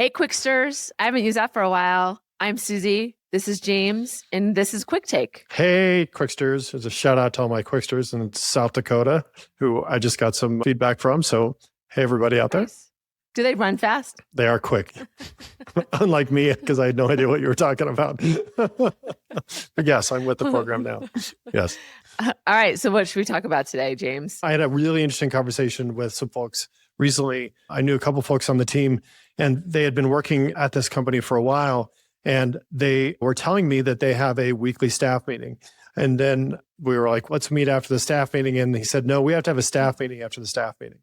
Hey, Quicksters. I haven't used that for a while. I'm Susie. This is James, and this is Quick Take. Hey, Quicksters. There's a shout out to all my Quicksters in South Dakota, who I just got some feedback from. So, hey, everybody out there. Nice. Do they run fast? They are quick. Unlike me, because I had no idea what you were talking about. But yes, I'm with the program now. Yes. All right. So what should we talk about today, James? I had a really interesting conversation with some folks recently. I knew a couple folks on the team, and they had been working at this company for a while. And they were telling me that they have a weekly staff meeting. And then we were like, let's meet after the staff meeting. And he said, no, we have to have a staff meeting after the staff meeting.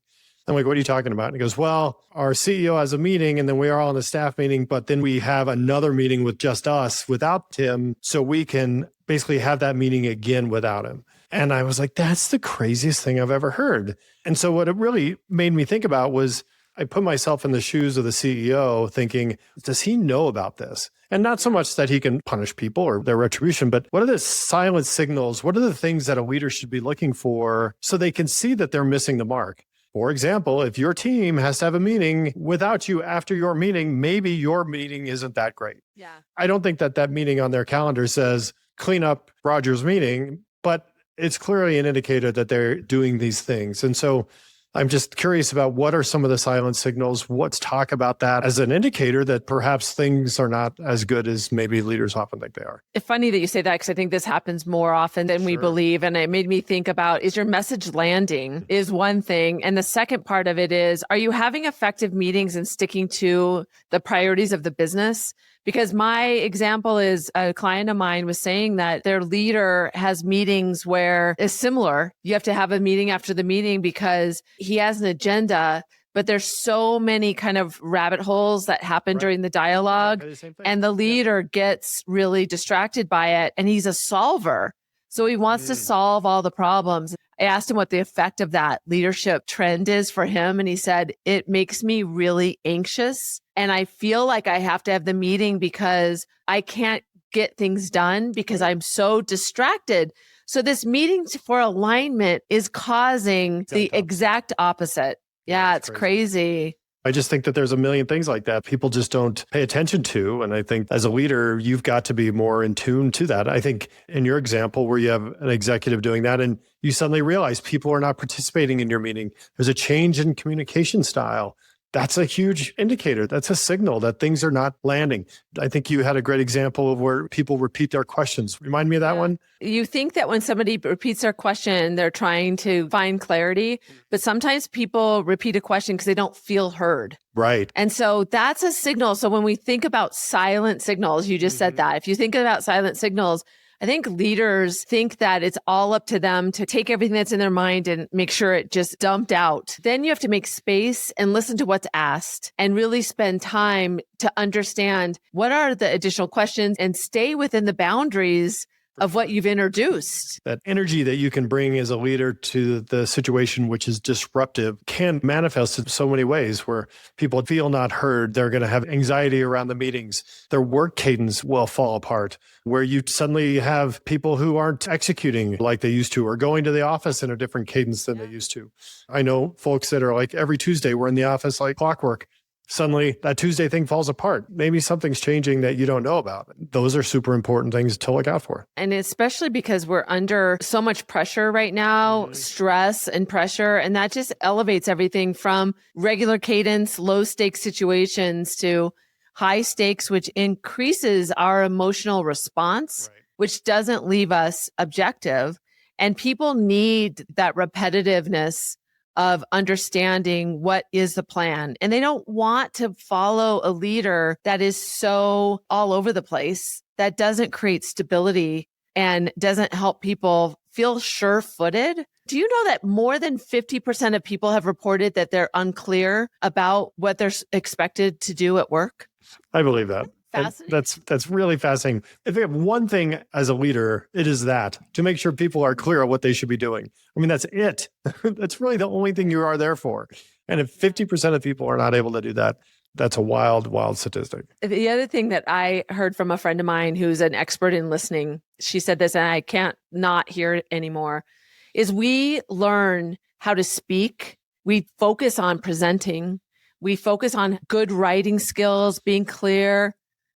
I'm like, what are you talking about? And he goes, well, our CEO has a meeting and then we are all in a staff meeting, but then we have another meeting with just us without Tim. So we can basically have that meeting again without him. And I was like, that's the craziest thing I've ever heard. And so what it really made me think about was I put myself in the shoes of the CEO thinking, does he know about this? And not so much that he can punish people or their retribution, but what are the silent signals? What are the things that a leader should be looking for so they can see that they're missing the mark? For example, if your team has to have a meeting without you after your meeting, maybe your meeting isn't that great. Yeah. I don't think that meeting on their calendar says, clean up Roger's meeting, but it's clearly an indicator that they're doing these things. And so I'm just curious about what are some of the silent signals? Let's talk about that as an indicator that perhaps things are not as good as maybe leaders often think they are. It's funny that you say that because I think this happens more often than we believe. And it made me think about, is your message landing is one thing. And the second part of it is, are you having effective meetings and sticking to the priorities of the business? Because my example is a client of mine was saying that their leader has meetings where it's similar. You have to have a meeting after the meeting because he has an agenda, but there's so many kind of rabbit holes that happen during the dialogue. And the leader gets really distracted by it. And he's a solver. So he wants to solve all the problems. I asked him what the effect of that leadership trend is for him. And he said, it makes me really anxious. And I feel like I have to have the meeting because I can't get things done because I'm so distracted. So this meeting for alignment is causing the exact opposite. Yeah, it's crazy. I just think that there's a million things like that people just don't pay attention to. And I think as a leader, you've got to be more in tune to that. I think in your example where you have an executive doing that and you suddenly realize people are not participating in your meeting, there's a change in communication style. That's a huge indicator. That's a signal that things are not landing. I think you had a great example of where people repeat their questions. Remind me of that one. You think that when somebody repeats their question, they're trying to find clarity, but sometimes people repeat a question because they don't feel heard. Right. And so that's a signal. So when we think about silent signals, you just said that. If you think about silent signals, I think leaders think that it's all up to them to take everything that's in their mind and make sure it just dumped out. Then you have to make space and listen to what's asked and really spend time to understand what are the additional questions and stay within the boundaries of what you've introduced. That energy that you can bring as a leader to the situation, which is disruptive, can manifest in so many ways where people feel not heard. They're going to have anxiety around the meetings. Their work cadence will fall apart, where you suddenly have people who aren't executing like they used to or going to the office in a different cadence than they used to. I know folks that are like every Tuesday, we're in the office like clockwork. Suddenly that Tuesday thing falls apart. Maybe something's changing that you don't know about. Those are super important things to look out for. And especially because we're under so much pressure right now, stress and pressure, and that just elevates everything from regular cadence, low stakes situations to high stakes, which increases our emotional response, which doesn't leave us objective. And people need that repetitiveness of understanding what is the plan. And they don't want to follow a leader that is so all over the place, that doesn't create stability and doesn't help people feel sure-footed. Do you know that more than 50% of people have reported that they're unclear about what they're expected to do at work? I believe that. That's really fascinating. If you have one thing as a leader, it is that to make sure people are clear on what they should be doing. I mean, that's it. That's really the only thing you are there for. And if 50% of people are not able to do that, that's a wild, wild statistic. The other thing that I heard from a friend of mine who's an expert in listening, she said this, and I can't not hear it anymore, is we learn how to speak. We focus on presenting. We focus on good writing skills, being clear.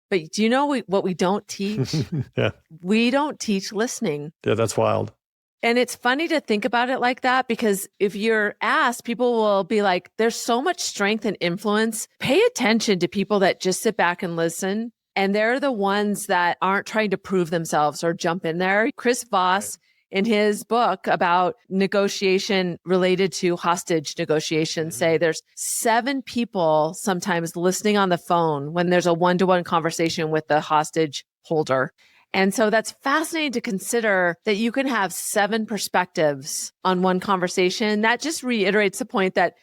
But do you know what we don't teach? Yeah. We don't teach listening. Yeah, that's wild. And it's funny to think about it like that, because if you're asked, people will be like, there's so much strength and influence. Pay attention to people that just sit back and listen. And they're the ones that aren't trying to prove themselves or jump in there. Chris Voss, in his book about negotiation related to hostage negotiations, say there's 7 people sometimes listening on the phone when there's a one-to-one conversation with the hostage holder. And so that's fascinating to consider, that you can have 7 perspectives on one conversation. That just reiterates the point that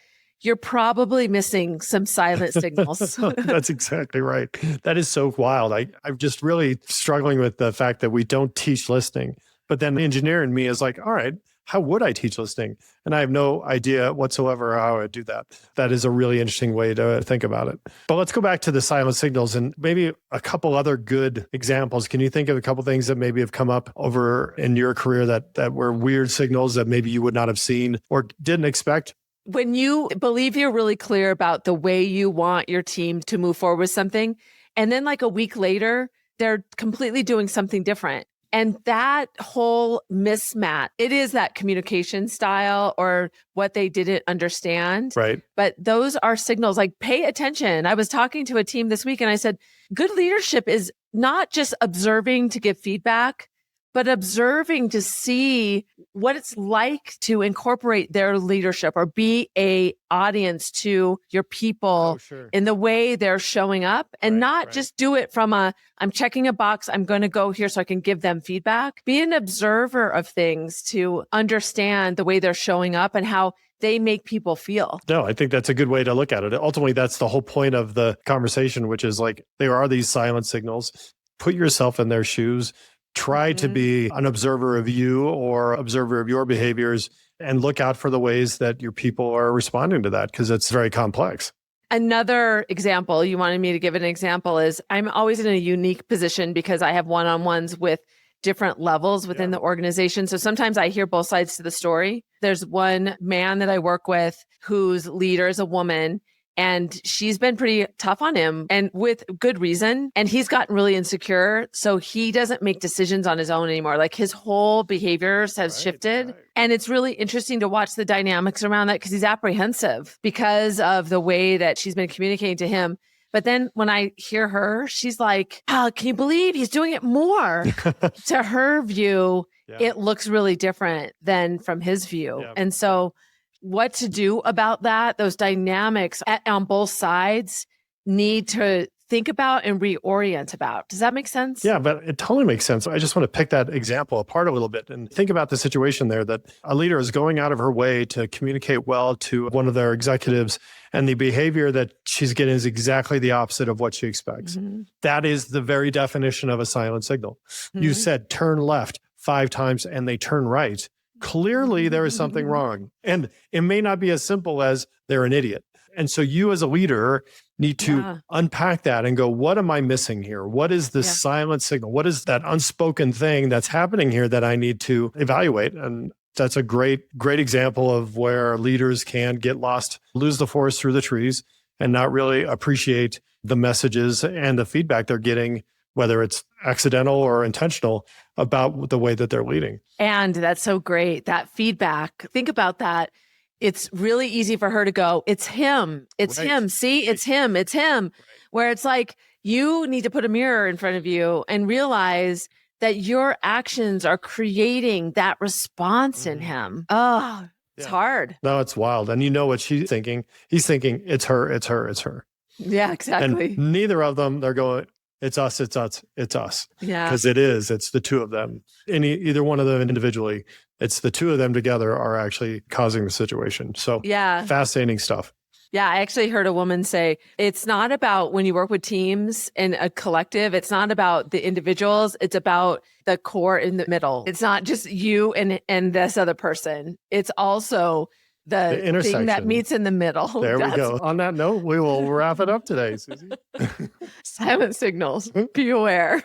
you're probably missing some silent signals. That's exactly right. That is so wild. I'm just really struggling with the fact that we don't teach listening. But then the engineer in me is like, all right, how would I teach listening? And I have no idea whatsoever how I would do that. That is a really interesting way to think about it. But let's go back to the silent signals and maybe a couple other good examples. Can you think of a couple things that maybe have come up over in your career that were weird signals that maybe you would not have seen or didn't expect? When you believe you're really clear about the way you want your team to move forward with something, and then like a week later, they're completely doing something different. And that whole mismatch, it is that communication style or what they didn't understand. Right. But those are signals, like pay attention. I was talking to a team this week and I said, good leadership is not just observing to give feedback, but observing to see what it's like to incorporate their leadership or be a audience to your people in the way they're showing up, and not just do it from I'm checking a box, I'm going to go here so I can give them feedback. Be an observer of things to understand the way they're showing up and how they make people feel. No, I think that's a good way to look at it. Ultimately, that's the whole point of the conversation, which is like, there are these silent signals. Put yourself in their shoes. Try to be an observer of you or observer of your behaviors, and look out for the ways that your people are responding to that, because it's very complex. Another example, you wanted me to give an example, is I'm always in a unique position because I have one-on-ones with different levels within the organization. So sometimes I hear both sides to the story. There's one man that I work with whose leader is a woman, and she's been pretty tough on him, and with good reason. And he's gotten really insecure. So he doesn't make decisions on his own anymore. Like his whole behaviors has shifted. Right. And it's really interesting to watch the dynamics around that, because he's apprehensive because of the way that she's been communicating to him. But then when I hear her, she's like, oh, can you believe he's doing it more? To her view, it looks really different than from his view. And so what to do about that, those dynamics on both sides need to think about and reorient about. Does that make sense? Yeah, but it totally makes sense. I just want to pick that example apart a little bit and think about the situation there, that a leader is going out of her way to communicate well to one of their executives, and the behavior that she's getting is exactly the opposite of what she expects. That is the very definition of a silent signal. You said turn left 5 times and they turn right. Clearly, there is something wrong. And it may not be as simple as they're an idiot. And so you as a leader need to unpack that and go, what am I missing here? What is the silent signal? What is that unspoken thing that's happening here that I need to evaluate? And that's a great example of where leaders can get lost, lose the forest through the trees, and not really appreciate the messages and the feedback they're getting, whether it's accidental or intentional, about the way that they're leading. And that's so great. That feedback. Think about that. It's really easy for her to go, it's him. It's him. See, it's him. It's him. Right. Where it's like, you need to put a mirror in front of you and realize that your actions are creating that response in him. Oh, it's hard. No, it's wild. And you know what she's thinking? He's thinking, it's her, it's her, it's her. Yeah, exactly. And neither of them, they're going, it's us, it's us, it's us. Yeah. Because it's the two of them. Either one of them individually, it's the two of them together are actually causing the situation. So fascinating stuff. Yeah, I actually heard a woman say, it's not about, when you work with teams in a collective, it's not about the individuals, it's about the core in the middle. It's not just you and this other person. It's also the thing that meets in the middle. There we go. On that note, we will wrap it up today, Susie. Silent signals. Be aware.